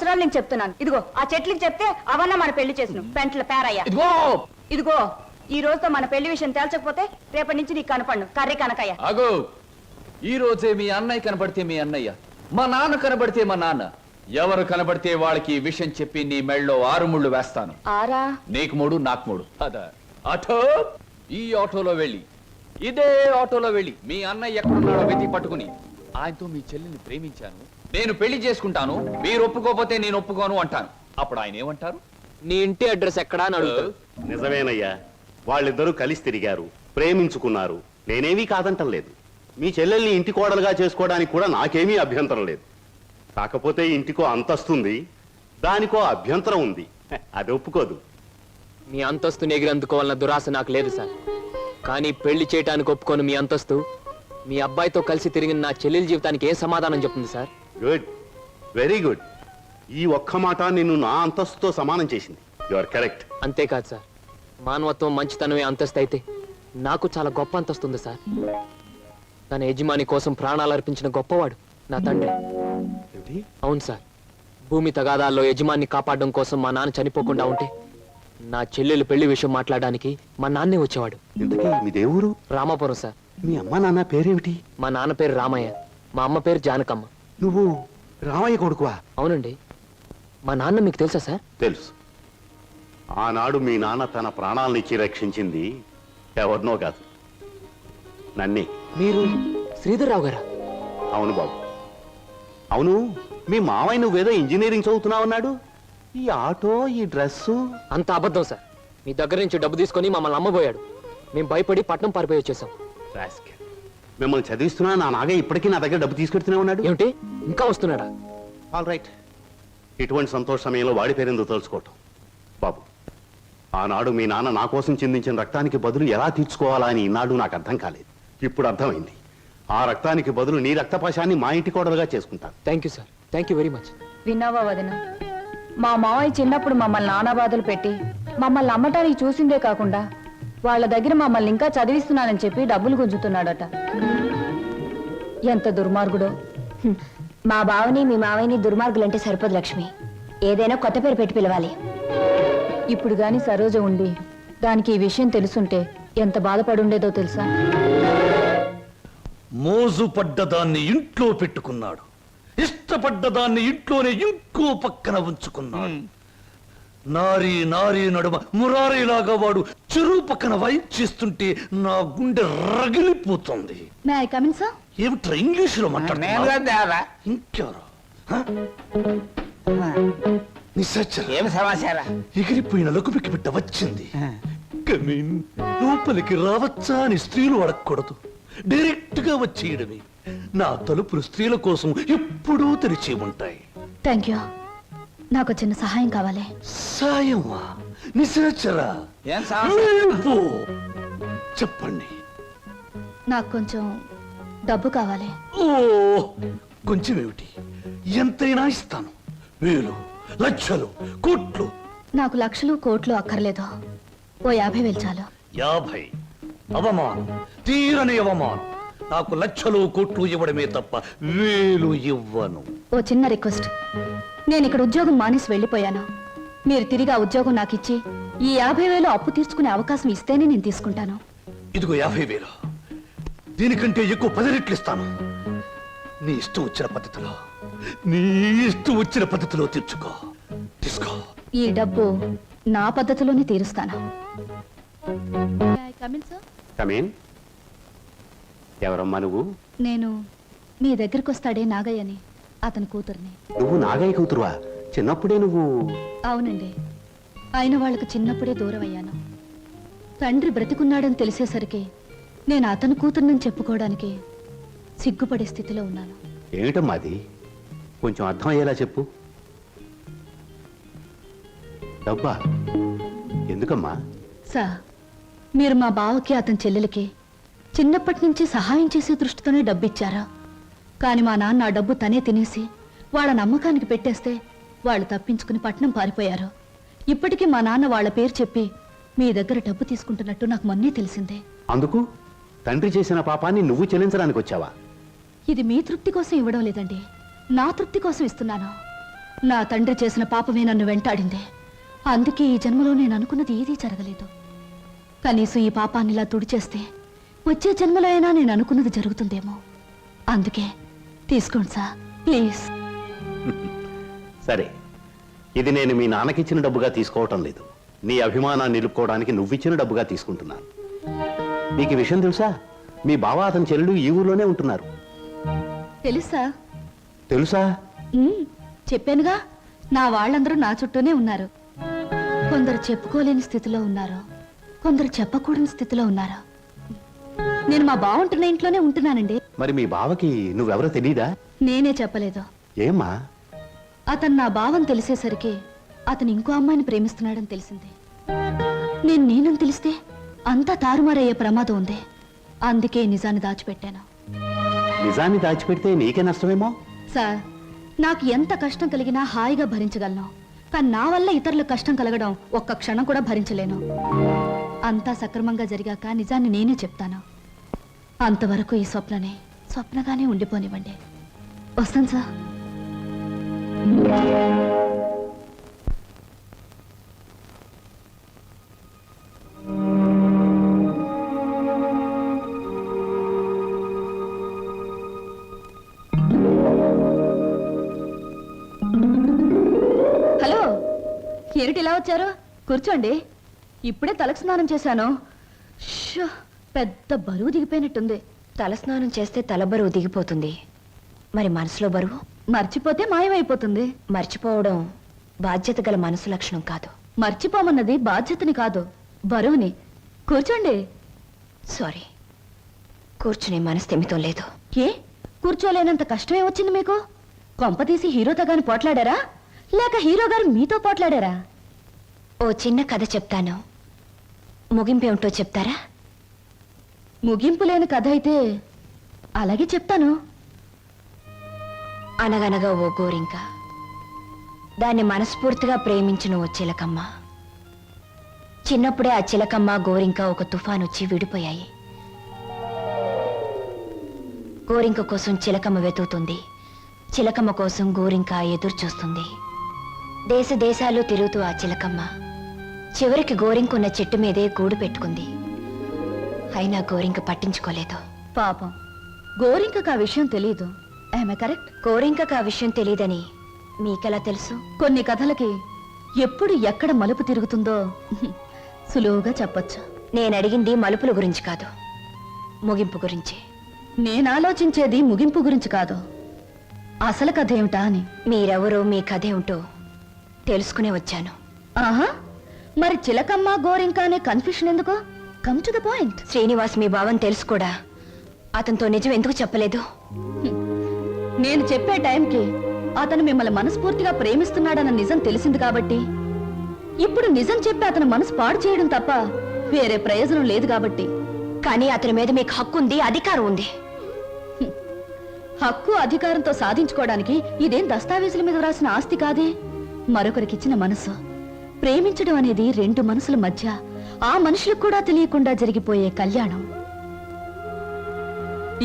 సంవత్సరాలు నేను చెప్తున్నాను. ఇదిగో ఆ చెట్లకి చెప్తే అవన్నా మన పెళ్లి చేసిన పెంట్ల పేరయ్యా. ఇదిగో ఈ రోజుతో మన పెళ్లి విషయం తేల్చకపోతే రేపటి నుంచి నీకు కనపడను కర్రీ కనకయ్య. అగో ఈ రోజే మీ అన్నయ్య కనబడితే మీ అన్నయ్య, మా నాన్న కనబడితే మా నాన్న, ఎవరు కనబడితే వాళ్ళకి ఈ విషయం చెప్పి నీ మెళ్ళలో 6 ముళ్ళు వేస్తాను. ఆరా? నీకు 3 నాకు 3. అదా ఆటో, ఈ ఆటోలో వెళ్ళి ఇదే ఆటోలో వెళ్ళి మీ అన్నయ్య ఎక్కడున్నాడో వెతికి పట్టుకుని ఆయనతో మీ చెల్లిని ప్రేమించాను, నేను పెళ్లి చేసుకుంటాను, మీరు ఒప్పుకోకపోతే నేను ఒప్పుకోను అంటాను. అప్పుడు ఆయన ఏమంటారు? నీ ఇంటి అడ్రస్ ఎక్కడా అని అడుగుతారు. నిజమేనయ్యా, వాళ్ళిద్దరూ కలిసి తిరిగారు, ప్రేమించుకున్నారు. నేనేమీ కాదంటం లేదు. మీ చెల్లెల్ని ఇంటి కోడలుగా చేసుకోవడానికి కూడా నాకేమీ అభ్యంతరం లేదు. కాకపోతే ఇంటికో అంతస్తుంది, దానికో అభ్యంతరం ఉంది. అది ఒప్పుకోదు. మీ అంతస్తుని ఎగిరందుకోవాలన్న దురాశ నాకు లేదు సార్. కానీ పెళ్లి చేయటానికి ఒప్పుకోను మీ అంతస్తు మీ అబ్బాయితో కలిసి తిరిగిన నా చెల్లెల జీవితానికి ఏ సమాధానం చెప్తుంది సార్? Good, very good. ఈ ఒక్క మాట నిన్ను నా అంతస్తుతో సమానం చేసింది. You are correct. అంతేకాదు సార్, మానవత్వం మంచితనమే అంతస్తు అయితే నాకు చాలా గొప్ప అంతస్తుంది సార్. తన యజమాని కోసం ప్రాణాలు అర్పించిన గొప్పవాడు నా తండ్రి. అవును సార్, భూమి తగాదాల్లో యజమాన్ని కాపాడడం కోసం మా నాన్న చనిపోకుండా ఉంటే నా చెల్లెలు పెళ్లి విషయం మాట్లాడడానికి మా నాన్నే వచ్చేవాడు. ఇంతకీ మీ దేవురు? రామాపురం సార్. మీ అమ్మ నాన్న పేరేమిటి? మా నాన్న పేరు రామయ్య, మా అమ్మ పేరు జానకమ్మ. నువ్వు రామయ్య కొడుకువా? అవునండి. మా నాన్న మీకు తెలుసా సార్? తెలుసు. ఆనాడు మీ నాన్న తన ప్రాణాలనిచ్చి రక్షించింది ఎవరినో కాదు, నన్నే. మీరు శ్రీధర్రావు గారా? అవును బాబు, అవును. మీ మావయ్య నువ్వేదో ఇంజనీరింగ్ చదువుతున్నావన్నాడు. ఈ ఆటో, ఈ డ్రెస్సు అంత అబద్ధం సార్. మీ దగ్గర నుంచి డబ్బు తీసుకొని మమ్మల్ని అమ్మబోయాడు. మేము భయపడి పట్నం పారిపోయి వచ్చేసాం. మిమ్మల్ని చదివిస్తున్నా నా నాగయ్య ఇప్పటికీ నా దగ్గర డబ్బు తీసుకెడుతూనే ఉన్నాడు. ఏమిటి, ఇంకా వస్తున్నాడా? All right. ఇటువంటి సంతోష సమయంలో వాడి పేరెందుకు తలుచుకోవటం బాబు. ఆనాడు మీ నాన్న నా కోసం చిందించిన రక్తానికి బదులు ఎలా తీర్చుకోవాలా అని ఈనాడు నాకు అర్థం కాలేదు. ఇప్పుడు అర్థమైంది. ఆ రక్తానికి బదులు నీ రక్తపాశాన్ని మా ఇంటి కోడలుగా చేసుకుంటాను. Thank you sir, thank you very much. విన్నావా వదిన? మా మావయ్య చిన్నప్పుడు మమ్మల్ని నానా బాధలు పెట్టి మమ్మల్ని అమ్మటానికి చూసిందే కాకుండా వాళ్ళ దగ్గర మమ్మల్ని ఇంకా చదివిస్తున్నానని చెప్పి డబ్బులు గుంజుతున్నాడట. ఎంత దుర్మార్గుడో. మా బావని మీ మావయ్యని దుర్మార్గులంటే సరిపోదు లక్ష్మి. ఏదైనా కొత్త పేరు పెట్టి పిలవాలి. ఇప్పుడు గాని సరోజ ఉండి దానికి ఈ విషయం తెలుసుంటే ఎంత బాధపడుండేదో తెలుసా? మోజు పడ్డదాన్ని ఇంట్లో పెట్టుకున్నాడు, ఇష్టపడ్డదాన్ని ఇంట్లోనే ఇంకో పక్కన ఉంచుకున్నాడు. నారీ నారీ నడుమ మురారీలాగా వాడు చెరువు పక్కన వైప్ చేస్తుంటే నా గుండె రగిలిపోతుంది. ఏమిట్రా ఇంగ్లీషులో మాట్లాడుతున్నా? ఇంకెవరు? ఏం సమాచారం? ఎగిరిపోయిన లకుపికి బిడ్డ వచ్చింది. కమీన్, లోపలికి రావచ్చా అని స్త్రీలు అడగకూడదు, డైరెక్ట్ గా వచ్చేయడమే. నా తలుపులు స్త్రీల కోసం ఎప్పుడూ తెరిచి ఉంటాయి. Thank you. నాకు చిన్న సహాయం కావాలి. సాయమా? నిశాచరా, చెప్పండి. నాకు కొంచెం డబ్బు కావాలి. ఓ, కొంచెం ఏమిటి, ఎంతైనా ఇస్తాను. వేలు, లక్షలు, కోట్లు. నాకు లక్షలు కోట్లు అక్కర్లేదు. ఓ 50,000 చాలు. 50? అవమానం, తీరని అవమానం. నాకు లక్షలు కోట్లు ఇవ్వడమే తప్ప వేలు ఇవ్వను. ఓ చిన్న రిక్వెస్ట్. నేను ఇక్కడ ఉద్యోగం మానేసి వెళ్ళిపోయాను. మీరు తిరిగి ఆ ఉద్యోగం నాకు ఇచ్చి ఈ 50,000 అప్పు తీర్చుకునే అవకాశం ఇస్తేనే నేను తీసుకుంటాను. ఇదిగో 50,000. దీనికంటే ఎక్కువ 10 రెట్లు ఇస్తాను. నీ ఇష్టం వచ్చిన పద్ధతిలో, నీ ఇష్టం వచ్చిన పద్ధతిలో తీర్చుకో. తీసుకో. ఈ డబ్బు నా పద్ధతిలోనే తీరుస్తాను. కమీన్. ఎవరమ్మా నువ్వు? నేను మీ దగ్గరికి వస్తాడే నాగయ్యని, అతని కూతుర్ని. నువ్వు నాగయ్య కూతురువా? చిన్నప్పుడే నువ్వు? అవునండి. ఆయన వాళ్ళకు చిన్నప్పుడే దూరం అయ్యాను. తండ్రి బ్రతికున్నాడని తెలిసేసరికి నేను అతని కూతుర్నని చెప్పుకోవడానికి సిగ్గుపడే స్థితిలో ఉన్నాను. ఏమిటమ్మా అది? కొంచెం అర్థమయ్యేలా చెప్పు. డబ్బా? ఎందుకమ్మా? సార్, మీరు మా బావకి అతని చెల్లెలకి చిన్నప్పటి నుంచి సహాయం చేసే దృష్టితోనే డబ్బిచ్చారా? కానీ మా నాన్న ఆ డబ్బు తనే తినేసి వాళ్ళ నమ్మకానికి పెట్టేస్తే వాళ్ళు తప్పించుకుని పట్నం పారిపోయారు. ఇప్పటికీ మా నాన్న వాళ్ళ పేరు చెప్పి మీ దగ్గర డబ్బు తీసుకుంటున్నట్టు నాకు మొన్నే తెలిసిందే. అందుకు తండ్రి చేసిన పాపాన్ని నువ్వు చెల్లించడానికి వచ్చావా? ఇది మీ తృప్తి కోసం ఇవ్వడం లేదండి, నా తృప్తి కోసం ఇస్తున్నాను. నా తండ్రి చేసిన పాపమే నన్ను వెంటాడింది. అందుకే ఈ జన్మలో నేను అనుకున్నది ఏదీ జరగలేదు. కనీసం ఈ పాపాన్ని ఇలా తుడిచేస్తే వచ్చే జన్మలో అయినా నేను అనుకున్నది జరుగుతుందేమో. అందుకే తీసుకోండి సార్, ప్లీజ్. సరే, ఇది నేను మీ నాన్నకిచ్చిన డబ్బుగా తీసుకోవటం లేదు. నీ అభిమానాన్ని నిలుపుకోవడానికి నువ్విచ్చిన డబ్బుగా తీసుకుంటున్నాను. నీకు ఈ విషయం తెలుసా? మీ బావ అతని చెల్లెలు ఈ ఊర్లోనే ఉంటున్నారు. తెలుసా? తెలుసా? చెప్పానుగా, నా వాళ్ళందరూ నా చుట్టూనే ఉన్నారు. కొందరు చెప్పుకోలేని స్థితిలో ఉన్నారు, కొందరు చెప్పకూడని స్థితిలో ఉన్నారు. నేను మా బావుంటున్న ఇంట్లోనే ఉంటున్నానండి. మరి మీ బావకి నువ్వెవరో తెలీదా? నేనే చెప్పలేదు. ఏమ్మా? అతను నా భావం తెలిసేసరికి అతను ఇంకో అమ్మాయిని ప్రేమిస్తున్నాడని తెలిసింది. నేనని తెలిస్తే అంతా తారుమారయ్యే ప్రమాదం ఉంది. అందుకే నిజాన్ని దాచిపెట్టాను. నిజాన్ని దాచిపెడితే నీకే నష్టమేమో. సార్, నాకు ఎంత కష్టం కలిగినా హాయిగా భరించగలను. కానీ నా వల్ల ఇతరులకు కష్టం కలగడం ఒక్క క్షణం కూడా భరించలేను. అంతా సక్రమంగా జరిగాక నిజాన్ని నేనే చెప్తాను. అంతవరకు ఈ స్వప్నగానే ఉండిపోనివ్వండి. వస్తాను సార్. హలో, ఏమిటి ఇలా వచ్చారు? కూర్చోండి. ఇప్పుడే తలకు స్నానం చేశాను. షో, పెద్ద బరువు దిగిపోయినట్టుంది. తలస్నానం చేస్తే తల బరువు దిగిపోతుంది. మరి మనసులో బరువు మర్చిపోతే మాయమైపోతుంది. మర్చిపోవడం బాధ్యత గల మనసు లక్షణం కాదు. మర్చిపోమన్నది బాధ్యతని కాదు, బరువుని. కూర్చోండి. సారీ, కూర్చునే మనస్థిమితం లేదు. ఏ, కూర్చోలేనంత కష్టమే వచ్చింది మీకు? కొంపతీసి హీరోతో గాని పోట్లాడారా, లేక హీరో గారు మీతో పోట్లాడారా? ఓ చిన్న కథ చెప్తాను, ముగింపేమిటో చెప్తారా? ముగింపు లేని కథ అయితే అలాగే చెప్తాను. అనగనగా ఓ గోరింక, దాన్ని మనస్ఫూర్తిగా ప్రేమించిన ఓ చిలకమ్మ. చిన్నప్పుడే ఆ చిలకమ్మ గోరింక ఒక తుఫాన్ వచ్చి విడిపోయాయి. గోరింక కోసం చిలకమ్మ వెతుకుతుంది, చిలకమ్మ కోసం గోరింక ఎదురు చూస్తుంది. దేశ దేశాలు తిరుగుతూ ఆ చిలకమ్మ చివరికి గోరింకున్న చెట్టు మీదే గూడు పెట్టుకుంది. అయినా గోరింక పట్టించుకోలేదు. పాపం, గోరింకకు ఆ విషయం తెలీదు. ఆమె కరెక్ట్. గోరింకకు ఆ విషయం తెలియదని మీకెలా తెలుసు? కొన్ని కథలకి ఎప్పుడు ఎక్కడ మలుపు తిరుగుతుందో సులువుగా చెప్పొచ్చు. నేను అడిగింది మలుపుల గురించి కాదు, ముగింపు గురించి. నేను ఆలోచించేది ముగింపు గురించి కాదు, అసలు కథ ఏమిటా అని. మీరెవరో, మీ కథ ఏమిటో తెలుసుకునే వచ్చాను. ఆహా, మరి చిలకమ్మ గోరింక అనే కన్ఫ్యూషన్ ఎందుకు? Come to the point. Srinivas మీ భావం తెలుసు కూడా, అతనితో నిజం ఎందుకు చెప్పలేదు? నేను చెప్పే టైంకి అతను మిమ్మల్ని మనస్ఫూర్తిగా ప్రేమిస్తున్నాడన్న నిజం తెలిసింది కాబట్టి, ఇప్పుడు నిజం చెప్పి అతను మనసు పాడు చేయడం తప్ప వేరే ప్రయోజనం లేదు కాబట్టి. కానీ అతని మీద మీకు హక్కు ఉంది, అధికారం ఉంది. హక్కు అధికారంతో సాధించుకోవడానికి ఇదేం దస్తావేజుల మీద రాసిన ఆస్తి కాదే. మరొకరికిచ్చిన మనసు. ప్రేమించడం అనేది రెండు మనసుల మధ్య, ఆ మనుషులకు కూడా తెలియకుండా జరిగిపోయే కళ్యాణం.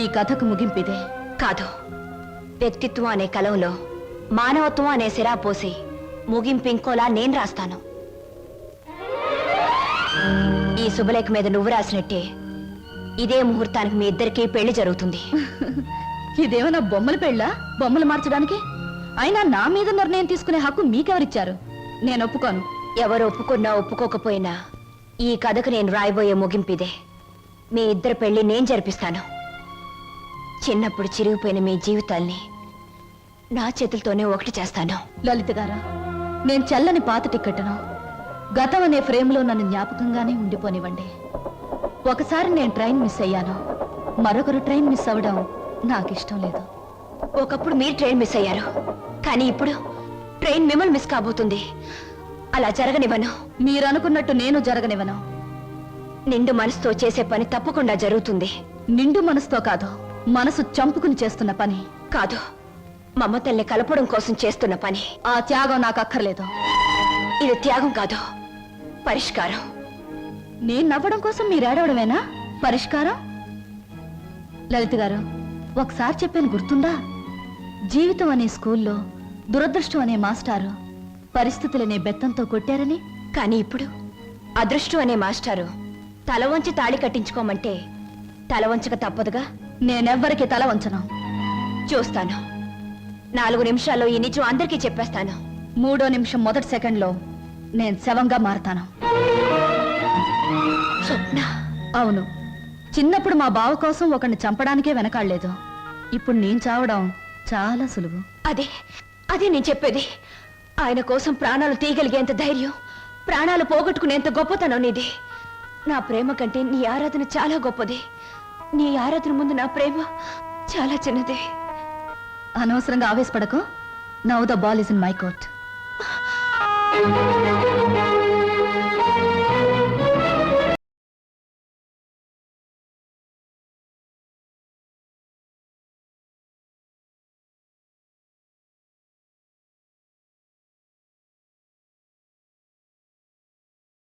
ఈ కథకు ముగింపిదే. కాదు, వ్యక్తిత్వం అనే కలంలో మానవత్వం అనే సిరా పోసి ముగింపు ఇంకోలా నేను రాస్తాను. ఈ శుభలేఖ మీద నువ్వు రాసినట్టే ఇదే ముహూర్తానికి మీ ఇద్దరికీ పెళ్లి జరుగుతుంది. ఇదేమన్నా బొమ్మల పెళ్ళా? బొమ్మలు మార్చడానికి? అయినా నా మీద నిర్ణయం తీసుకునే హక్కు మీకెవరిచ్చారు? నేను ఒప్పుకోను. ఎవరు ఒప్పుకున్నా ఒప్పుకోకపోయినా ఈ కథకు నేను రాయబోయే ముగింపిదే. మీ ఇద్దరు పెళ్లి నేను జరిపిస్తాను. చిన్నప్పుడు చిరిగిపోయిన మీ జీవితాల్ని నా చేతులతోనే ఒకటి చేస్తాను. లలిత గారా, నేను చల్లని పాత టిక్కెట్ను. గతం అనే ఫ్రేమ్లో నన్ను జ్ఞాపకంగానే ఉండిపోనివ్వండి. ఒకసారి నేను ట్రైన్ మిస్ అయ్యాను, మరొకరు ట్రైన్ మిస్ అవ్వడం నాకు ఇష్టం లేదు. ఒకప్పుడు మీరు ట్రైన్ మిస్ అయ్యారు, కానీ ఇప్పుడు ట్రైన్ మిమ్మల్ని మిస్ కాబోతుంది. అలా జరగనివ్వను. మీరు అనుకున్నట్టు నేను జరగనివ్వను. నిండు మనసుతో చేసే పని తప్పకుండా జరుగుతుంది. నిండు మనసుతో కాదు, మనసు చంపుకుని చేస్తున్న పని. కాదు, మమతల్ని కలపడం కోసం చేస్తున్న పని. ఆ త్యాగం నాకు అక్కర్లేదు. ఇది త్యాగం కాదు, పరిష్కారం. నేను నవ్వడం కోసం మీరు ఏడవడమేనా పరిష్కారం? లలిత గారు, ఒకసారి చెప్పాను గుర్తుందా? జీవితం అనే స్కూల్లో దురదృష్టం అనే మాస్టారు పరిస్థితులనే బెత్తంతో కొట్టారని. కానీ ఇప్పుడు అదృష్టం అనే మాస్టారు తల వంచి తాళి కట్టించుకోమంటే తల వంచక తప్పదుగా. నేనెవ్వరికి తల వంచను. చూస్తాను. 4 నిమిషాల్లో ఈ నిజం అందరికీ చెప్పేస్తాను. 3వ నిమిషం మొదటి సెకండ్లో నేను శవంగా మారతాను. స్వప్న, అవును, చిన్నప్పుడు మా బావ కోసం ఒకరిని చంపడానికే వెనకాడలేదు. ఇప్పుడు నేను చావడం చాలా సులువు. అదే నేను చెప్పేది. ఆయన కోసం ప్రాణాలు తీయగలిగేంత ధైర్యం, ప్రాణాలు పోగొట్టుకునేంత గొప్పతనం నీది. నా ప్రేమ కంటే నీ ఆరాధన చాలా గొప్పది. నీ ఆరాధన ముందు నా ప్రేమ చాలా చిన్నది. అనవసరంగా ఆవేశపడకు. Now the ball is in my court.